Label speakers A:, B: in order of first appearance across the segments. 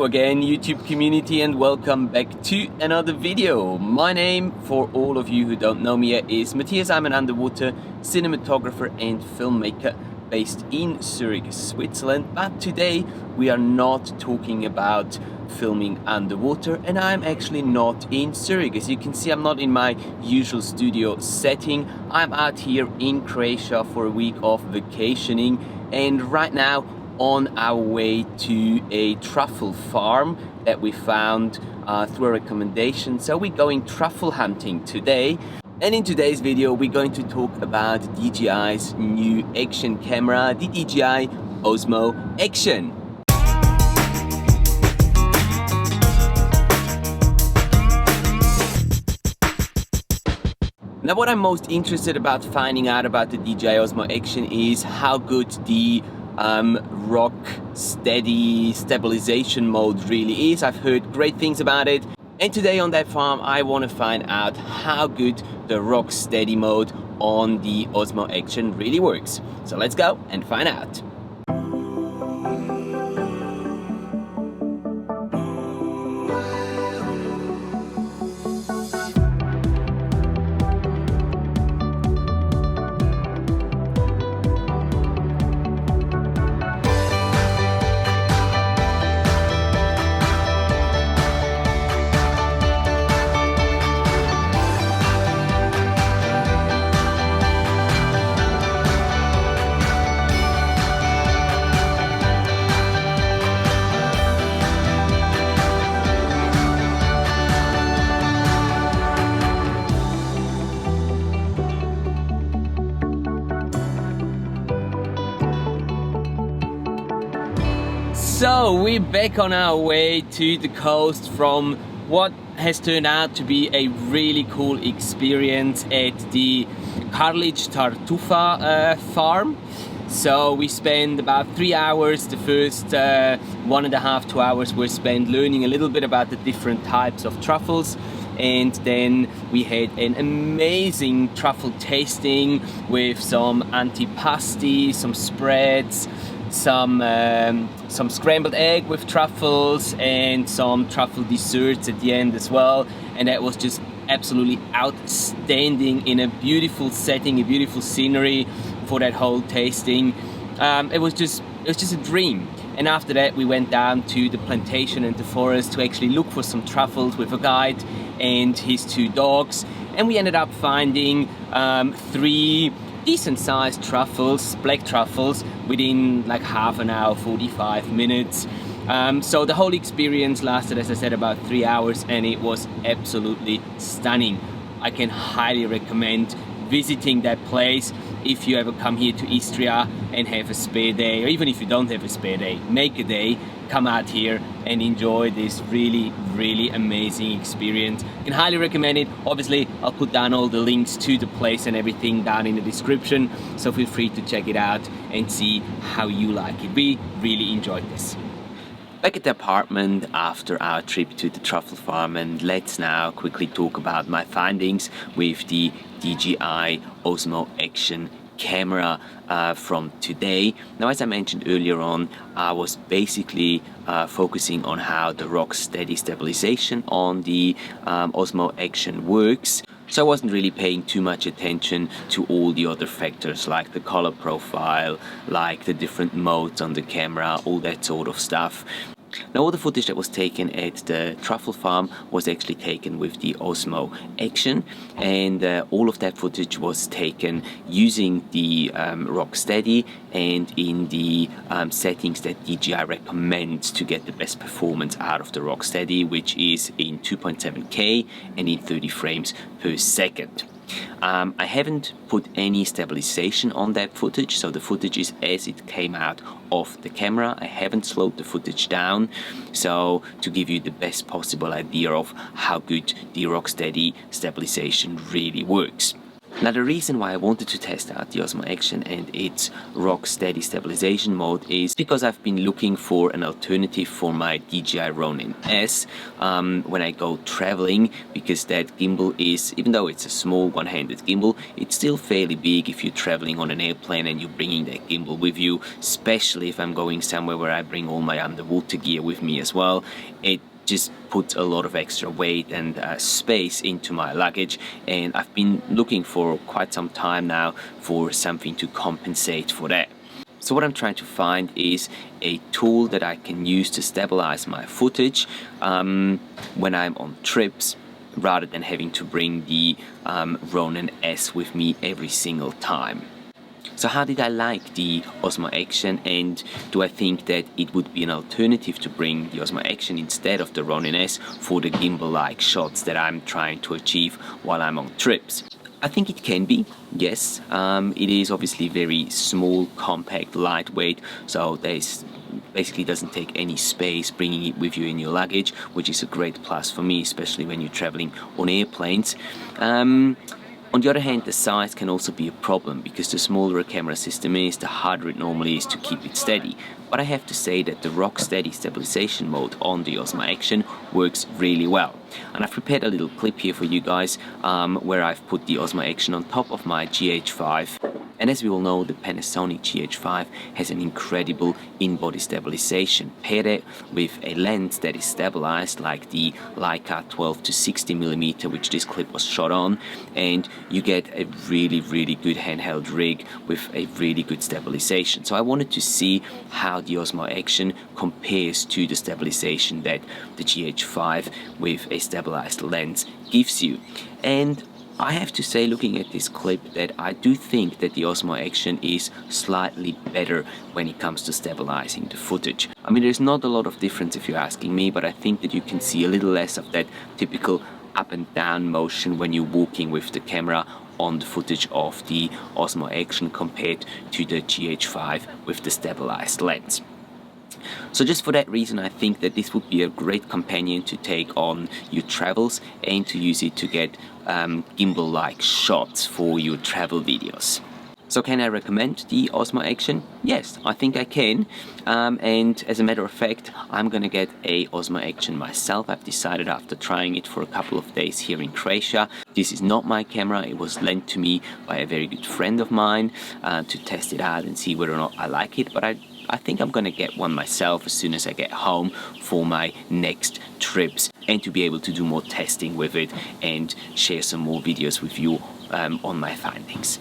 A: Hello again YouTube community, and welcome back to another video. My name, for all of you who don't know me yet, is Matthias. I'm an underwater cinematographer and filmmaker based in Zurich, Switzerland. But today we are not talking about filming underwater, and I'm actually not in Zurich. As you can see, I'm not in my usual studio setting. I'm out here in Croatia for a week of vacationing, and right now on our way to a truffle farm that we found through a recommendation. So we're going truffle hunting today. And in today's video we're going to talk about DJI's new action camera, the DJI Osmo Action. Now, what I'm most interested about finding out about the DJI Osmo Action is how good the RockSteady stabilization mode really is. I've heard great things about it, and today on that farm I want to find out how good the RockSteady mode on the Osmo Action really works. So let's go and find out. So we're back on our way to the coast from what has turned out to be a really cool experience at the Karlic Tartufi Farm. So we spent about 3 hours. The first 1.5 to 2 hours were spent learning a little bit about the different types of truffles, and then we had an amazing truffle tasting with some antipasti, some spreads, some scrambled egg with truffles, and some truffle desserts at the end as well. And that was just absolutely outstanding in a beautiful setting, a beautiful scenery for that whole tasting. It was just a dream. And after that we went down to the plantation and the forest to actually look for some truffles with a guide and his 2 dogs, and we ended up finding 3 decent sized truffles, black truffles, within like half an hour, 45 minutes. So the whole experience lasted, as I said, about 3 hours, and it was absolutely stunning. I can highly recommend visiting that place if you ever come here to Istria and have a spare day, or even if you don't have a spare day, make a day, come out here and enjoy this really amazing experience. I can highly recommend it. Obviously I'll put down all the links to the place and everything down in the description, so feel free to check it out and see how you like it. We really enjoyed this. Back at the apartment after our trip to the truffle farm, and let's now quickly talk about my findings with the DJI Osmo Action camera from today. Now, as I mentioned earlier on, I was basically focusing on how the RockSteady stabilization on the Osmo Action works. So I wasn't really paying too much attention to all the other factors like the color profile, like the different modes on the camera, all that sort of stuff. Now, all the footage that was taken at the truffle farm was actually taken with the Osmo Action, and all of that footage was taken using the RockSteady and in the settings that DJI recommends to get the best performance out of the RockSteady, which is in 2.7K and in 30 frames per second. I haven't put any stabilization on that footage, so the footage is as it came out of the camera. I haven't slowed the footage down, so to give you the best possible idea of how good the RockSteady stabilization really works. Now the reason why I wanted to test out the Osmo Action and its RockSteady stabilization mode is because I've been looking for an alternative for my DJI Ronin S when I go traveling, because that gimbal is, even though it's a small one-handed gimbal, it's still fairly big if you're traveling on an airplane and you're bringing that gimbal with you, especially if I'm going somewhere where I bring all my underwater gear with me as well. It just put a lot of extra weight and space into my luggage, and I've been looking for quite some time now for something to compensate for that. So what I'm trying to find is a tool that I can use to stabilize my footage when I'm on trips, rather than having to bring the Ronin S with me every single time. So how did I like the Osmo Action, and do I think that it would be an alternative to bring the Osmo Action instead of the Ronin S for the gimbal-like shots that I'm trying to achieve while I'm on trips? I think it can be, yes. It is obviously very small, compact, lightweight, so there's basically doesn't take any space bringing it with you in your luggage, which is a great plus for me, especially when you're traveling on airplanes. On the other hand, the size can also be a problem, because the smaller a camera system is, the harder it normally is to keep it steady. But I have to say that the RockSteady stabilization mode on the Osmo Action works really well. And I've prepared a little clip here for you guys where I've put the Osmo Action on top of my GH5. And as we all know, the Panasonic GH5 has an incredible in-body stabilization. Pair it with a lens that is stabilized like the Leica 12 to 60mm, which this clip was shot on, and you get a really good handheld rig with a really good stabilization. So I wanted to see how the Osmo Action compares to the stabilization that the GH5 with a stabilized lens gives you. And I have to say, looking at this clip, that I do think that the Osmo Action is slightly better when it comes to stabilizing the footage. I mean, there's not a lot of difference if you're asking me, but I think that you can see a little less of that typical up and down motion when you're walking with the camera on the footage of the Osmo Action compared to the GH5 with the stabilized lens. So just for that reason, I think that this would be a great companion to take on your travels and to use it to get gimbal-like shots for your travel videos. So can I recommend the Osmo Action? Yes, I think I can. And as a matter of fact, I'm gonna get a Osmo Action myself. I've decided after trying it for a couple of days here in Croatia. This is not my camera. It was lent to me by a very good friend of mine to test it out and see whether or not I like it. But I think I'm gonna get one myself as soon as I get home for my next trips, and to be able to do more testing with it and share some more videos with you on my findings.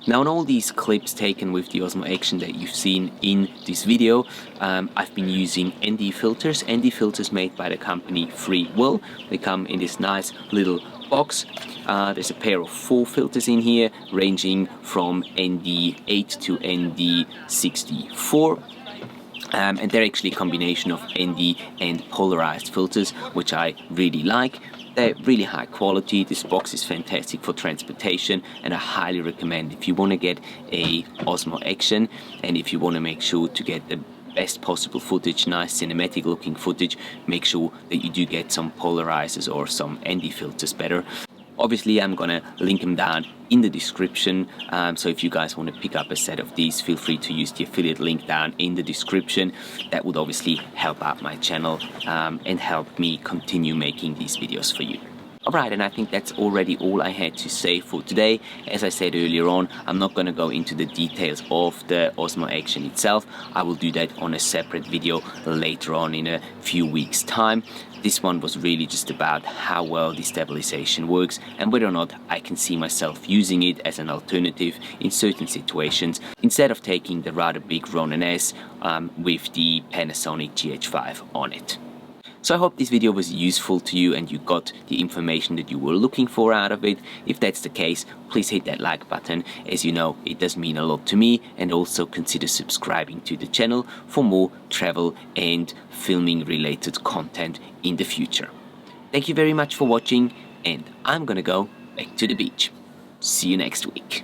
A: Now, in all these clips taken with the Osmo Action that you've seen in this video, I've been using ND filters. ND filters made by the company Freewell. They come in this nice little box. There's a pair of 4 filters in here, ranging from ND8 to ND64. And they're actually a combination of ND and polarized filters, which I really like. They're really high quality. This box is fantastic for transportation, and I highly recommend, if you want to get a Osmo Action and if you want to make sure to get the best possible footage, nice cinematic looking footage, make sure that you do get some polarizers or some ND filters better. Obviously, I'm gonna link them down in the description, so if you guys want to pick up a set of these, feel free to use the affiliate link down in the description. That would obviously help out my channel and help me continue making these videos for you. Alright, and I think that's already all I had to say for today. As I said earlier on, I'm not going to go into the details of the Osmo Action itself. I will do that on a separate video later on in a few weeks' time. This one was really just about how well the stabilization works and whether or not I can see myself using it as an alternative in certain situations, instead of taking the rather big Ronin S with the Panasonic GH5 on it. So I hope this video was useful to you and you got the information that you were looking for out of it. If that's the case, please hit that like button. As you know, it does mean a lot to me, and also consider subscribing to the channel for more travel and filming related content in the future. Thank you very much for watching, and I'm gonna go back to the beach. See you next week.